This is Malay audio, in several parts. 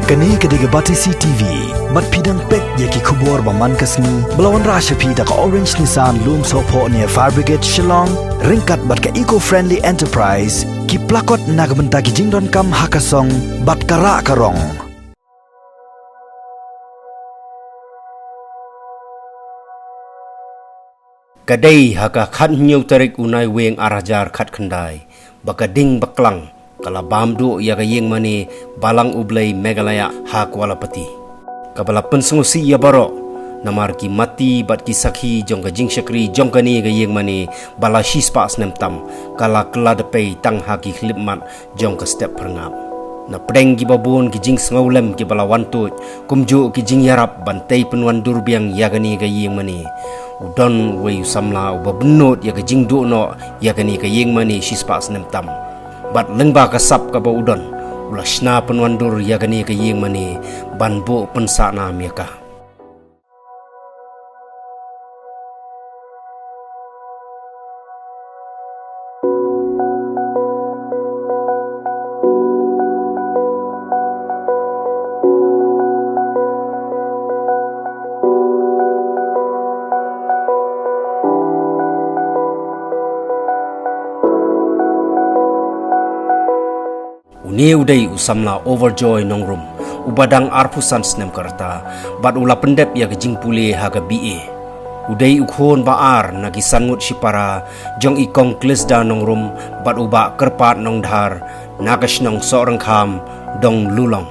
Kani kediga Batisi TV, mat pidang pek yaki kubur baman kasni, belawan rasha pida ka Orange Nissan Loom Sopo near Fire Brigade Shillong, ringkat bat ka eco-friendly enterprise, ki plakot nagbenta ki jingdon kam hakasong, bat kara karong. Kadai haka khat nyau tarik unai weng arajar khat khandai, baka ding baklang, kala bamdu ya gayeng mani balang ublay Meghalaya ha kualapati. Kabala pensengusi ya baro, namar ki mati bat ki sakhi jongka jing syakri jongka ni gayeng mani bala shispas nemtam, kala keladepay tang ha ki klipmat jongka step perngap. Na pedeng ki babun ki jing sengaulem ki bala wantut, kumju ki jing yarap bantai penuan durbiang ya gani gayeng mani. Udon way samla uba benut ya ke jing do no ya gani gayeng mani shispas nemtam. Bat lengba kasap ka ba udon ulashna penwandur ya gani ka yeng mani banbo pensana miaka. Uni udai usamla overjoy nongrum ubadang arpusan snem karta bat ula pendep ya gejing pule haga BA udai ukhon baar nagi sangut sipara jong ikong klesda nongrum bat uba kerpat nongdhar nagas nong sorang kham dong lulong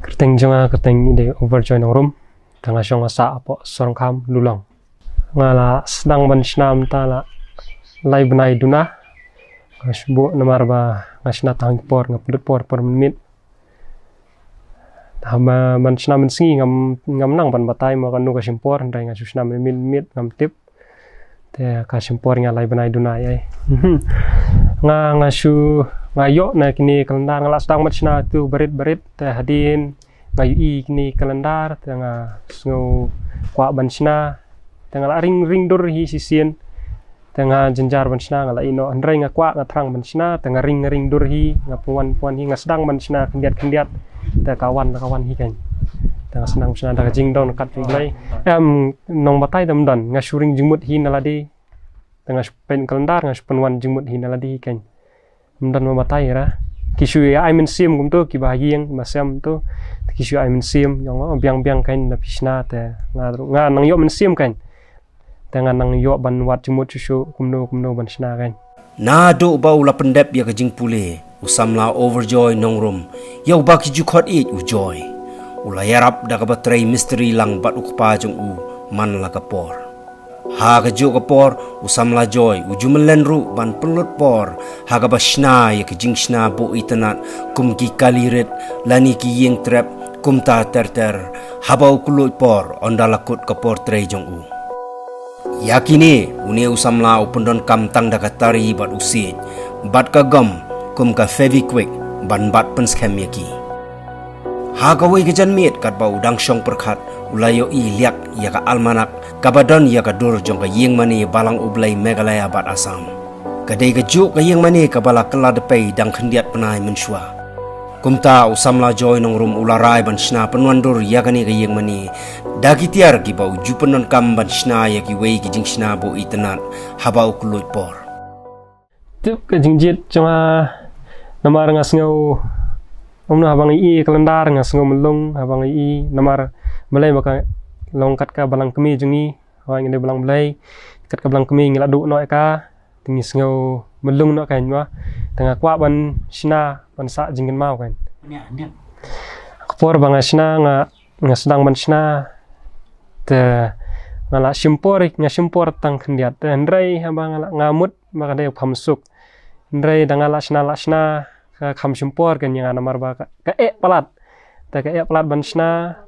kerteng jonga kerteng ide overjoy nongrum tanga shong asa apo sorang kham lulong ngala sedang ban snam tala lai benai duna Kasbo namar ba ngasna tang por ngaplut por minit. Hama man sna men singi ngam nang ban batai mo kanu kasimpor ndai ngasusna men minit ngam tip. Te kasimpor ngalai banai dunai ai. Ngasu ngayo na kini kalendar ngalas tang matsna tu berit te hadin ngayu i kini kalendar te nga sngo kwa bansna te ngala ring dur hi sisien. Tengah jenjar bansna ngala ino andrai ngakwa ngatrang bansna tengah ring durhi ngapuan hi ngasdang bansna kendiat te kawan hi kan tengah senang bansna da jingdon kat piglai nong batai damdan ngasuring jingmut hi naladi tengah pen kalendar ngaspenwan jingmut hi naladi kan mdan batai ra kisu ya aimen sim gumto ki bahieng masam tu kisu aimen sim yang biang kan na pisna te nga nang yo men sim kan dengan nang yo ban wat jumut susu kumno ban sna kan na do ba ula pendep ya gejing pule usamla overjoy nongrum ya uba ki jukot it ujoy ula yarap da ka batrai misteri lang bat ukpa jong u man la kapor ha ka jo kapor usamla joy ujumelen ru ban pelut por ha ka basna ya gejing sna bo itanat kum ki kaliret lani ki yeng trap kum ta ter habau kulut por ondalakut kapor trei jong u yakini uni usamla upundon kam tang dakatari bat usit bat kagam kum ka fevikwik ban bat penskhem yaki ha kawai kejan mit kat ba udang syong perkhat ulayo i liak ya ka almanak kabadon ya ka dur jong ka yeng mani balang ublai Meghalaya bat Assam kadai ka juk ka yeng mani ka bala keladepay dang khendiat penai mensua kumta usamla joy nongrum ularai ban sna penwandur ya kani ka yeng mani dagi tiar ki bau jupenon kam ban sna ya ki wei ki jing sna bo itanat habau kulut por tu ke jingjit cuma namar ngasngau omna habang i kalendar ngasngau melung habang i namar belai baka longkat ka balang kemi jungi hawang inde balang belai kat ka balang kemi ngiladu no ka tingis ngau melung no kan wa tengah kwa ban sna ban sa jingin mau kan por bang sna nga sedang ban sna te ngala simpor tang kendiat ndrai haba ngala ngamut maka dai phamsuk ndrai dangala sna ka kham simpor kan yang namar ba ka palat te ka palat ban sna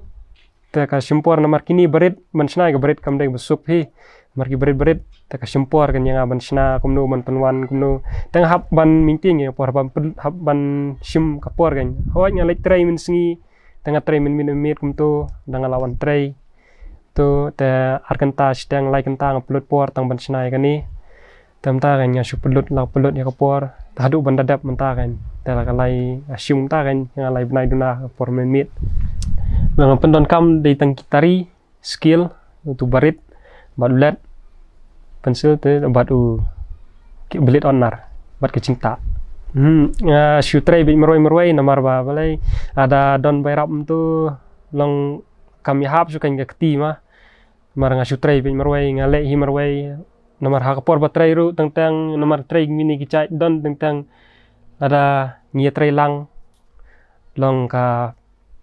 te ka simpor namar kini berit ban sna ga berit kam dai besuk hi marki berit te ka simpor kan yang ban sna kumno ban penwan kumno tang hab ban mingting ya por hab ban sim kapor kan ho nya lek trai min singi tengah trai min mir kumto dangalawan trai tu te arkenta sedang lai kenta ngaplut por tang ban snai kani tamta kan nya supelut la pelut ya kapor tahadu bandadap mentah kan tela kalai asyum ta kan yang alai benai duna por menit lang pendon kam di tang kitari skill untuk barit badulat pensil te badu belit onar bat ke cinta syutre bi meroi namar ba balai ada don bairap tu long kami hap sukan ke keti mah mar nga syutre bi meroi ngale hi meroi nomor hak por batrai ru tentang nomor trai mini kicai don tentang ada ngia trai lang long ka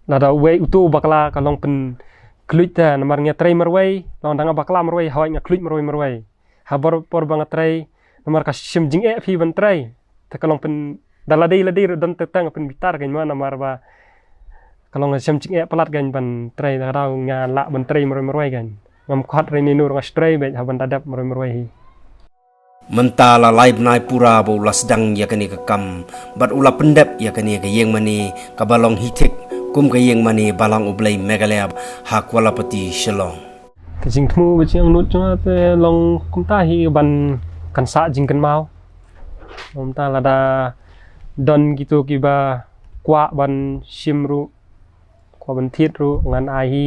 ada we utu bakla ka long pen kluit ta nomor ngia trai merwai long danga bakla merwai hawa nga kluit merwai habor por bangat trai nomor ka sim jing e fi ban trai ta ka long pen daladei ru don tentang pen bitar kan ma nomor ba kalong sim jing e pelat gan ban trai da rau nga la ban trai merwai kan ngam khat rini nur ngastray be haban tadap meroi mentala live nai pura bo lasdang ya kani ka kam bat ula pendep ya kani ka yeng mani ka balong hitik kum ka yeng mani balang ublai megalab hakwala pati Shillong ke jing thmu be jing nut chuma te long kum ta hi ban kan sa jing kan mau om ta la da don gitu ki ba kwa ban simru kwa ban thit ru ngan ai hi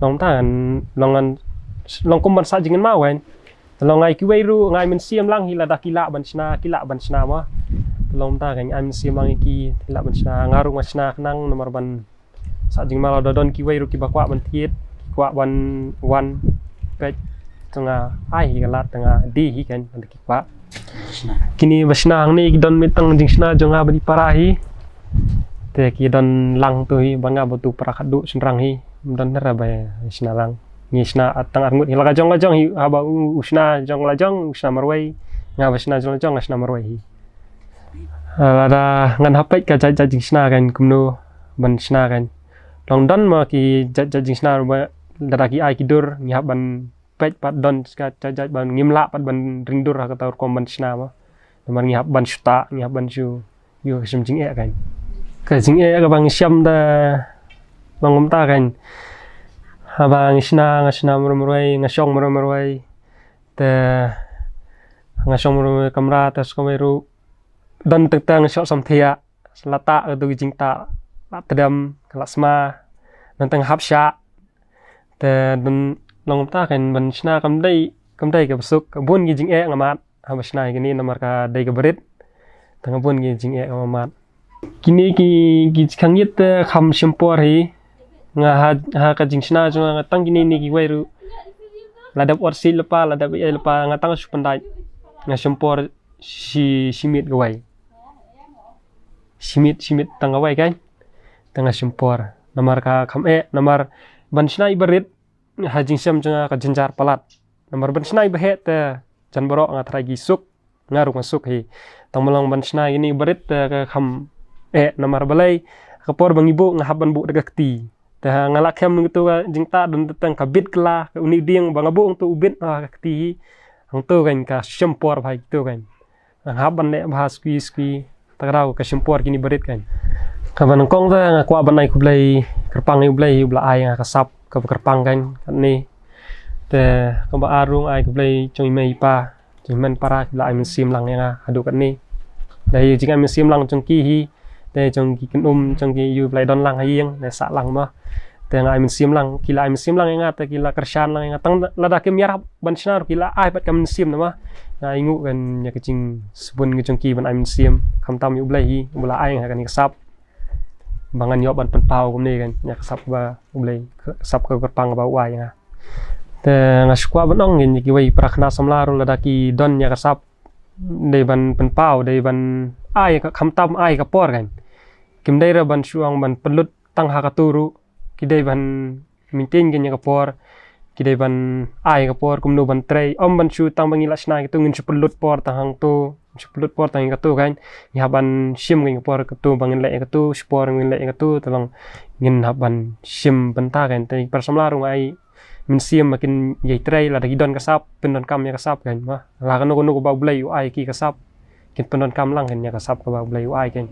long ta long kum ban sa jing mau kan long ai ki wei ru ngai men siam lang hi la da kila ban sna ma long ta kan ai men siam lang ki kila ban sna ngaru ngasna nang nomor ban sa jing mau da don ki wei ru ki ba kwa ban thit kwa ban wan pe tanga ai hi la tanga di hi kan ban ki kwa kini basna hang ni don mitang jing sna jonga bani parahi te ki don lang tu hi banga botu prakadu senrang hi don nera ba sna lang ni sna atang arngut hilaga jong hi aba usna jong la jong usna marwai nga basna jong sna marwai hi ada ngan hapet ka jing sna kan kumno ban sna kan long don ma ki jing sna ba daraki ai kidur ni ban pet pat don ska jaj ban ngimla pat ban ringdur ka taur komban sna ma nomor ni ban sta ni ban su yo sim jing e kan ka jing e ka bang syam da bang ta kan habang sna meroi ngasong meroi te ngasong meroi kamera tas kameru dan tentang syok samthia selata tu jing ta tedam kelasma tentang hapsya te dan long ta kan ban sna kam dai ka besuk bun gi jing e ngamat habasna gini nomor ka dai ka berit tang bun gi jing e ngamat kini ki khangit kham simpor hi nga ha ka jing sna nga tang gini ni ki wairu ladap orsi lepa ladap e lepa nga tang su pandai nga simpor simit gawai simit tang gawai kan tang simpor nomor ka kham e nomor ban sna ibarit ha jing sam nga ka jenjar palat nomor ban sna ibahe te jan borok nga tragi suk ngaru masuk hi tang melong ban sna ini ibarit ka kham e nomor balai kapor bang ibu nga haban bu daga kti ta ngalak hem gitu jing ta dan tentang kabit kala uni dieng bang abu untuk ubit kti ang tu kan ka sempor bhai tu kan ang haban le bahas squi tagrau ka sempor kini berit kan kaban kong ta kwa banai ku blai kerpang blai ai nga kasap ka kerpang kan ni te ka ba arung ai ku blai choi mai pa men para la ai men sim lang nga adu kan ni dai jing ai men sim lang chong ki hi te chong ki kan chong ki yu blai don lang hieng ne sa lang ma te ngai min sim lang kila ai min sim lang nga te kila kershan lang nga tang lada kem yarap ban snar kila ai pat kam sim na ma ngai ngu kan nya kicing sebun ngi chong ki ban ai min sim kham tam yu blai hi bula ai nga kan ni sap bangan yo ban pen pau kum ni kan nya sap ba blai sap ka kerpang ba wai nga te nga skwa ban ong ngi ki wai prakhna samla ro lada ki don nya sap de ban pen pau de ban ai ka kham tam ai ka por kan kim dai ra ban suang ban pelut tang ha ka turu kidai ban maintain genya ka por kidai ban ai ka por kumno ban trai om ban su tang bangi lasna gitu ngin pelut por tang hang tu pelut por tang ka tu kan ya ban sim ngin por ka tu bangin le ka tu spor ngin le ka tu tolong ngin ban sim benta kan tai persamla rung ai min sim makin yai trai la dagi don ka sap pendon kam ya ka sap kan ma la ka no ko ba blai ai ki ka sap kin pendon kam lang kan ya ka sap ka ba blai ai kan